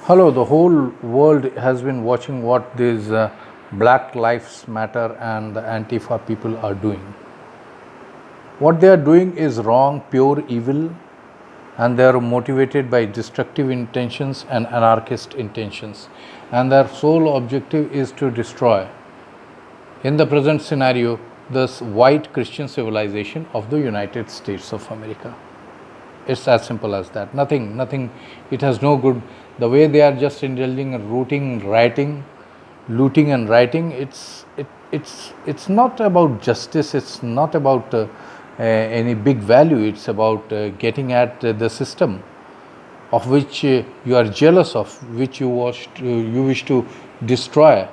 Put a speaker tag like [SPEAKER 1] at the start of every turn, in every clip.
[SPEAKER 1] Hello, the whole world has been watching what these Black Lives Matter and the ANTIFA people are doing. What they are doing is wrong, pure evil, and they are motivated by destructive intentions and anarchist intentions. And their sole objective is to destroy, in the present scenario, this white Christian civilization of the United States of America. It's as simple as that. Nothing. It has no good. The way they are just indulging in looting and rioting. It's not about justice. It's not about any big value. It's about getting at the system of which you are jealous of, which you wish to destroy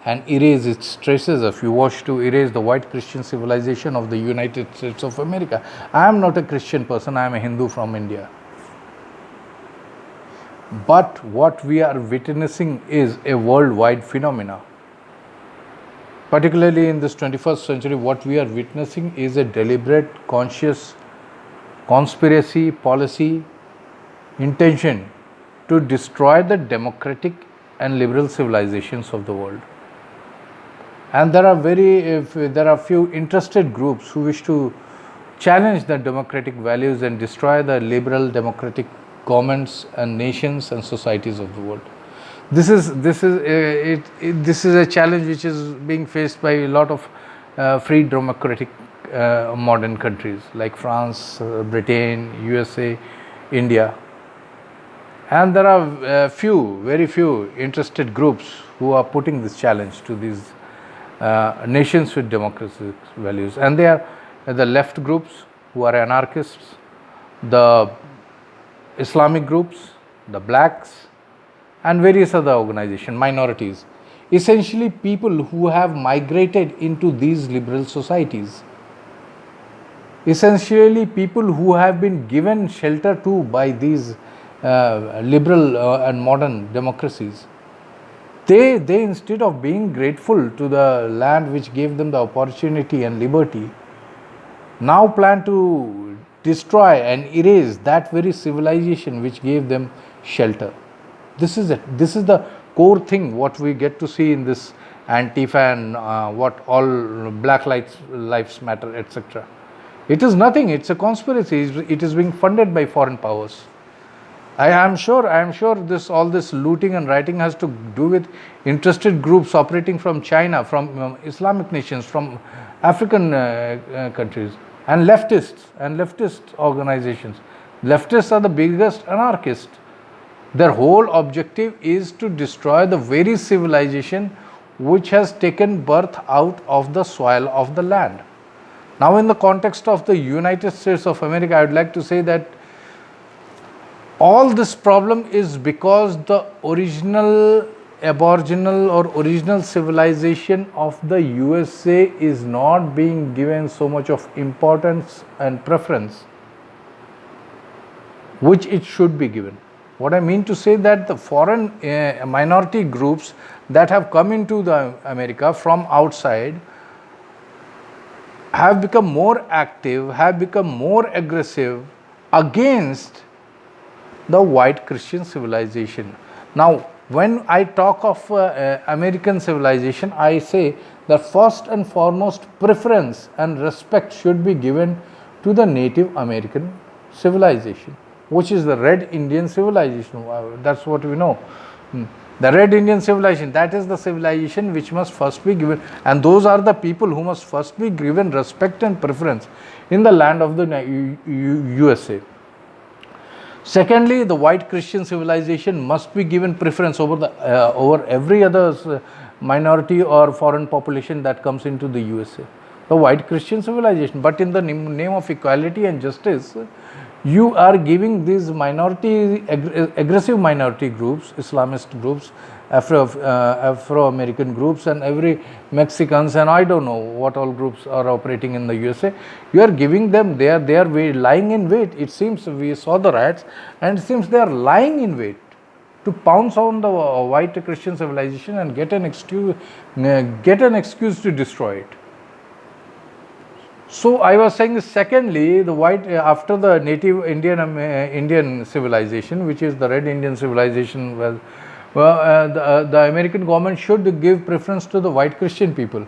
[SPEAKER 1] and erase its traces of. You wish to erase the white Christian civilization of the United States of America. I am not a Christian person, I am a Hindu from India. But what we are witnessing is a worldwide phenomena. Particularly in this 21st century, what we are witnessing is a deliberate, conscious conspiracy, policy, intention to destroy the democratic and liberal civilizations of the world. And there are few interested groups who wish to challenge the democratic values and destroy the liberal democratic governments and nations and societies of the world. This is a challenge which is being faced by a lot of free democratic modern countries like France, Britain, USA, India. And there are very few interested groups who are putting this challenge to these nations with democratic values. And they are the left groups who are anarchists, the Islamic groups, the blacks, and various other organizations, minorities. Essentially, people who have migrated into these liberal societies. Essentially, people who have been given shelter to by these liberal and modern democracies. They instead of being grateful to the land which gave them the opportunity and liberty, now plan to destroy and erase that very civilization which gave them shelter. This is it. This is the core thing what we get to see in this Antifa and what all Black Lives Matter, etc. It is nothing. It's a conspiracy. It is being funded by foreign powers. I am sure all this looting and rioting has to do with interested groups operating from China, from Islamic nations, from African countries, and leftist organizations. Leftists are the biggest anarchists. Their whole objective is to destroy the very civilization which has taken birth out of the soil of the land. Now, in the context of the United States of America, I would like to say that all this problem is because the original aboriginal or original civilization of the USA is not being given so much of importance and preference which it should be given. What I mean to say that the foreign minority groups that have come into the America from outside have become more active, have become more aggressive against the white Christian civilization. Now, when I talk of American civilization, I say that first and foremost preference and respect should be given to the Native American civilization, which is the Red Indian civilization. That's what we know. The Red Indian civilization, that is the civilization which must first be given, and those are the people who must first be given respect and preference in the land of the USA. Secondly, the white Christian civilization must be given preference over every other minority or foreign population that comes into the USA. The white Christian civilization, but in the name of equality and justice, you are giving these aggressive minority groups, Islamist groups, Afro-American groups, and every Mexicans, and I don't know what all groups are operating in the USA. You are giving them, they are lying in wait. It seems we saw the riots, and it seems they are lying in wait to pounce on the white Christian civilization and get an excuse to destroy it. So I was saying, secondly, the white after the native Indian civilization, which is the red Indian civilization, the American government should give preference to the white Christian people,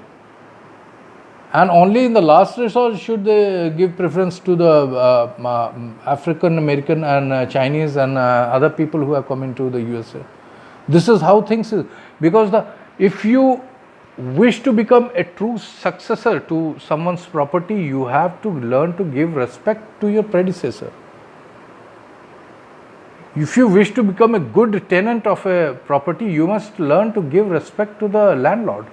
[SPEAKER 1] and only in the last resort should they give preference to the African American and Chinese and other people who have come into the USA. This is how things is, because if you wish to become a true successor to someone's property, you have to learn to give respect to your predecessor. If you wish to become a good tenant of a property, you must learn to give respect to the landlord.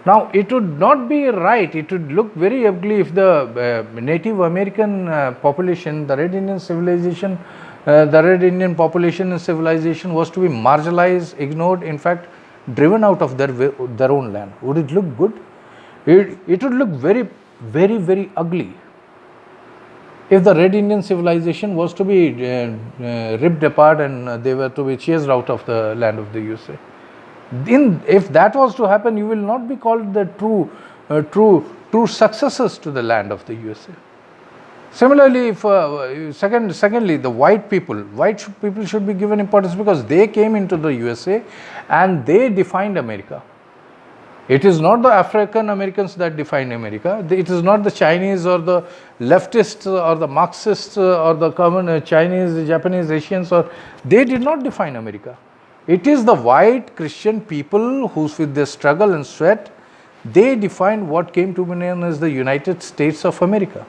[SPEAKER 1] Now, it would not be right, it would look very ugly if the Native American population, the red Indian civilization, the red Indian population and civilization was to be marginalized, ignored, in fact driven out of their own land. Would it look good? It would look very, very, very ugly if the red Indian civilization was to be ripped apart and they were to be chased out of the land of the USA. If that was to happen, you will not be called the true successors to the land of the USA. Similarly, if secondly, the white people should be given importance because they came into the USA and they defined America. It is not the African Americans that defined America. It is not the Chinese or the leftists or the Marxists or the common Chinese, Japanese, Asians, or they did not define America. It is the white Christian people who, with their struggle and sweat, they defined what came to be known as the United States of America.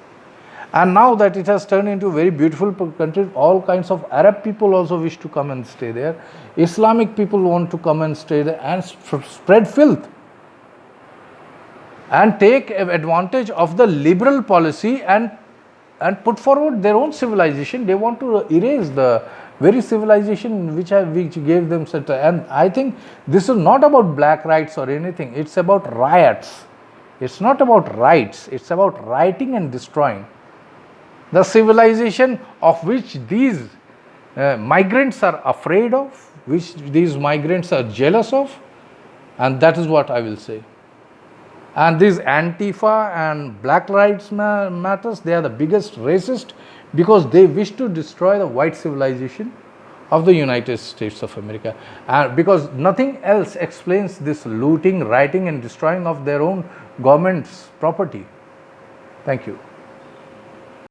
[SPEAKER 1] And now that it has turned into a very beautiful country, all kinds of Arab people also wish to come and stay there. Islamic people want to come and stay there and spread filth and take advantage of the liberal policy and put forward their own civilization. They want to erase the very civilization which gave them such. And I think this is not about black rights or anything. It's about riots. It's not about rights. It's about rioting and destroying the civilization of which these migrants are afraid of, which these migrants are jealous of, and that is what I will say. And these Antifa and Black Lives Matters, they are the biggest racist because they wish to destroy the white civilization of the United States of America. And because nothing else explains this looting, rioting and destroying of their own government's property. Thank you.